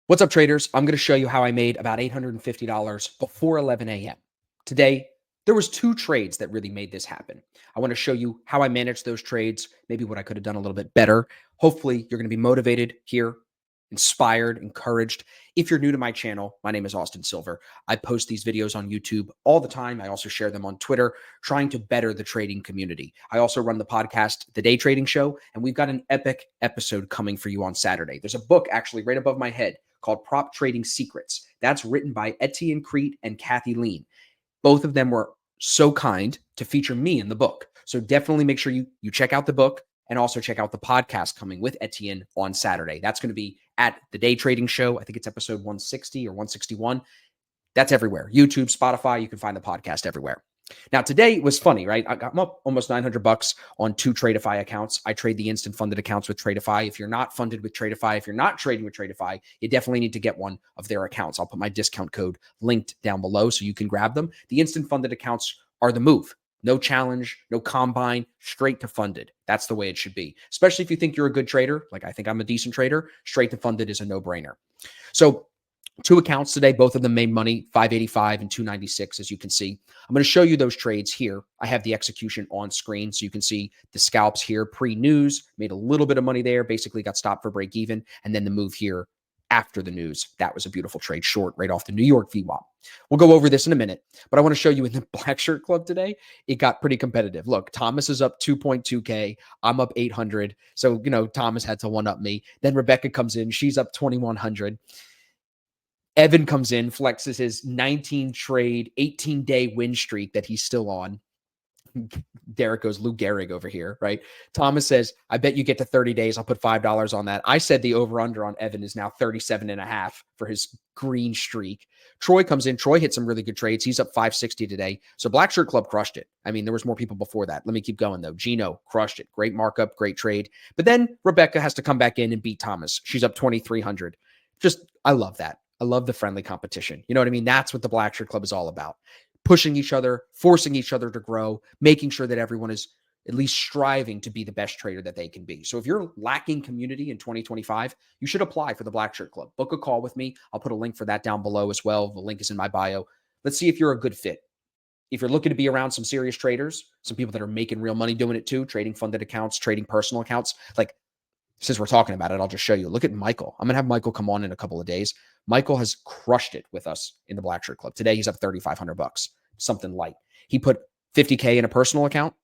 What's up, traders? I'm going to show you how I made about $850 before 11 a.m. Today, there was two trades that really made this happen. I want to show you how I managed those trades, maybe what I could have done a little bit better. Hopefully, you're going to be motivated here, inspired, encouraged. If you're new to my channel, my name is Austin Silver. I post these videos on YouTube all the time. I also share them on Twitter, trying to better the trading community. I also run the podcast, The Day Trading Show, and we've got an epic episode coming for you on Saturday. There's a book actually right above my head called Prop Trading Secrets. That's written by Etienne Crete and Kathy Lean. Both of them were so kind to feature me in the book. So definitely make sure you check out the book and also check out the podcast coming with Etienne on Saturday. That's going to be at the Day Trading Show. I think it's episode 160 or 161. That's everywhere. YouTube, Spotify, you can find the podcast everywhere. Now, today was funny, right? I'm up almost $900 on two Tradeify accounts. I trade the instant funded accounts with Tradeify. If you're not funded with Tradeify, if you're not trading with Tradeify, you definitely need to get one of their accounts. I'll put my discount code linked down below so you can grab them. The instant funded accounts are the move. No challenge, no combine, straight to funded. That's the way it should be. Especially if you think you're a good trader, like I think I'm a decent trader, straight to funded is a no-brainer. So two accounts today, both of them made money, 585 and 296, as you can see. I'm going to show you those trades here. I have the execution on screen, so you can see the scalps here pre-news, made a little bit of money there, basically got stopped for break even, and then the move here after the news. That was a beautiful trade, short right off the New York VWAP. We'll go over this in a minute, but I want to show you in the Black Shirt Club today, it got pretty competitive. Look, Thomas is up 2.2K. I'm up 800. So, Thomas had to one-up me. Then Rebecca comes in. She's up 2,100. Evan comes in, flexes his 19 trade, 18-day win streak that he's still on. Derek goes Lou Gehrig over here, right? Thomas says, I bet you get to 30 days. I'll put $5 on that. I said the over-under on Evan is now 37.5 for his green streak. Troy comes in. Troy hit some really good trades. He's up 560 today. So Black Shirt Club crushed it. I mean, there was more people before that. Let me keep going, though. Gino crushed it. Great markup, great trade. But then Rebecca has to come back in and beat Thomas. She's up 2,300. I love that. I love the friendly competition. You know what I mean? That's what the Black Shirt Club is all about. Pushing each other, forcing each other to grow, making sure that everyone is at least striving to be the best trader that they can be. So if you're lacking community in 2025, you should apply for the Black Shirt Club. Book a call with me. I'll put a link for that down below as well. The link is in my bio. Let's see if you're a good fit. If you're looking to be around some serious traders, some people that are making real money doing it too, trading funded accounts, trading personal accounts, like since we're talking about it, I'll just show you. Look at Michael. I'm going to have Michael come on in a couple of days. Michael has crushed it with us in the Black Shirt Club. Today, he's up $3,500, something light. He put 50K in a personal account.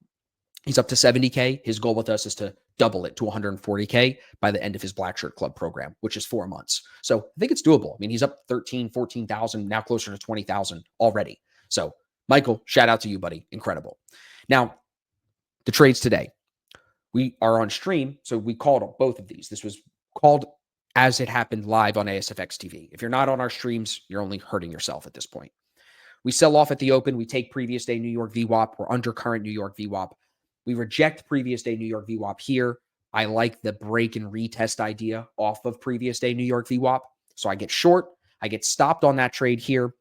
He's up to 70K. His goal with us is to double it to 140K by the end of his Black Shirt Club program, which is 4 months. So I think it's doable. I mean, he's up 13, 14,000, now closer to 20,000 already. So Michael, shout out to you, buddy. Incredible. Now, the trades today. We are on stream, so we called both of these. This was called as it happened live on ASFX TV. If you're not on our streams, you're only hurting yourself at this point. We sell off at the open. We take previous day New York VWAP. We're under current New York VWAP. We reject previous day New York VWAP here. I like the break and retest idea off of previous day New York VWAP. So I get short. I get stopped on that trade here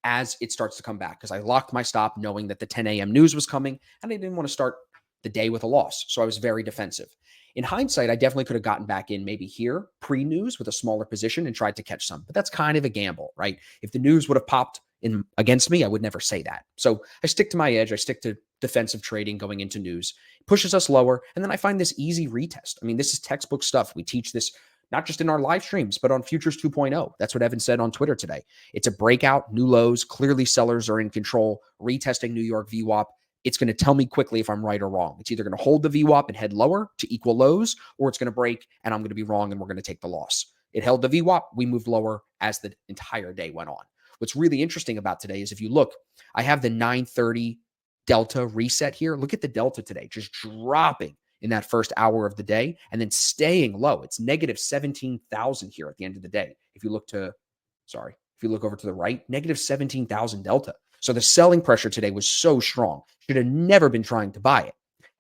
as it starts to come back because I locked my stop knowing that the 10 a.m. news was coming and I didn't want to start the day with a loss. So I was very defensive. In hindsight, I definitely could have gotten back in maybe here pre-news with a smaller position and tried to catch some, but that's kind of a gamble, right? If the news would have popped in against me, I would never say that. So I stick to my edge. I stick to defensive trading going into news, pushes us lower. And then I find this easy retest. I mean, this is textbook stuff. We teach this not just in our live streams, but on Futures 2.0. That's what Evan said on Twitter today. It's a breakout, new lows. Clearly sellers are in control, retesting New York VWAP. It's going to tell me quickly if I'm right or wrong. It's either going to hold the VWAP and head lower to equal lows, or it's going to break and I'm going to be wrong and we're going to take the loss. It held the VWAP. We moved lower as the entire day went on. What's really interesting about today is if you look, I have the 930 delta reset here. Look at the delta today, just dropping in that first hour of the day and then staying low. It's negative 17,000 here at the end of the day. If you look over to the right, negative 17,000 delta. So the selling pressure today was so strong. Should have never been trying to buy it.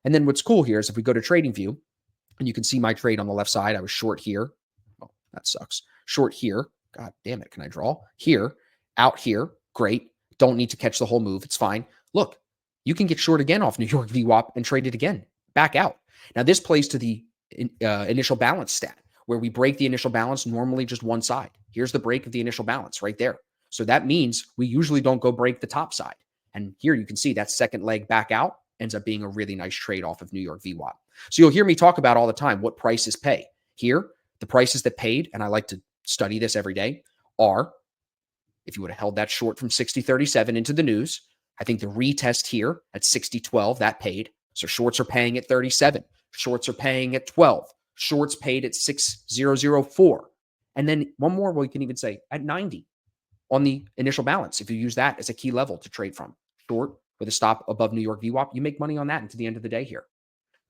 And then what's cool here is if we go to TradingView, and you can see my trade on the left side, I was short here. Oh, that sucks. Short here. God damn it. Can I draw? Here. Out here. Great. Don't need to catch the whole move. It's fine. Look, you can get short again off New York VWAP and trade it again. Back out. Now, this plays to the initial balance stat. where we break the initial balance, normally just one side. Here's the break of the initial balance right there. So that means we usually don't go break the top side. And here you can see that second leg back out ends up being a really nice trade off of New York VWAP. So you'll hear me talk about all the time what prices pay. Here, the prices that paid, and I like to study this every day, are if you would have held that short from 60.37 into the news, I think the retest here at 60.12, that paid. So shorts are paying at 37. Shorts are paying at 12. Shorts paid at 6.004. And then one more, well, you can even say at 90 on the initial balance. If you use that as a key level to trade from, short with a stop above New York VWAP, you make money on that into the end of the day here.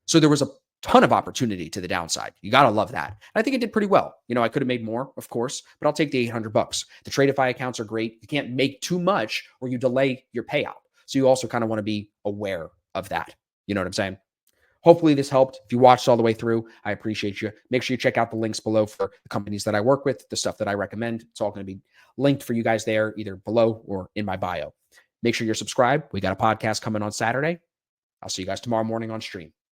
So there was a ton of opportunity to the downside. You got to love that. And I think it did pretty well. I could have made more, of course, but I'll take the $800. The Tradeify accounts are great. You can't make too much or you delay your payout. So you also kind of want to be aware of that. You know what I'm saying? Hopefully this helped. If you watched all the way through, I appreciate you. Make sure you check out the links below for the companies that I work with, the stuff that I recommend. It's all going to be linked for you guys there, either below or in my bio. Make sure you're subscribed. We got a podcast coming on Saturday. I'll see you guys tomorrow morning on stream.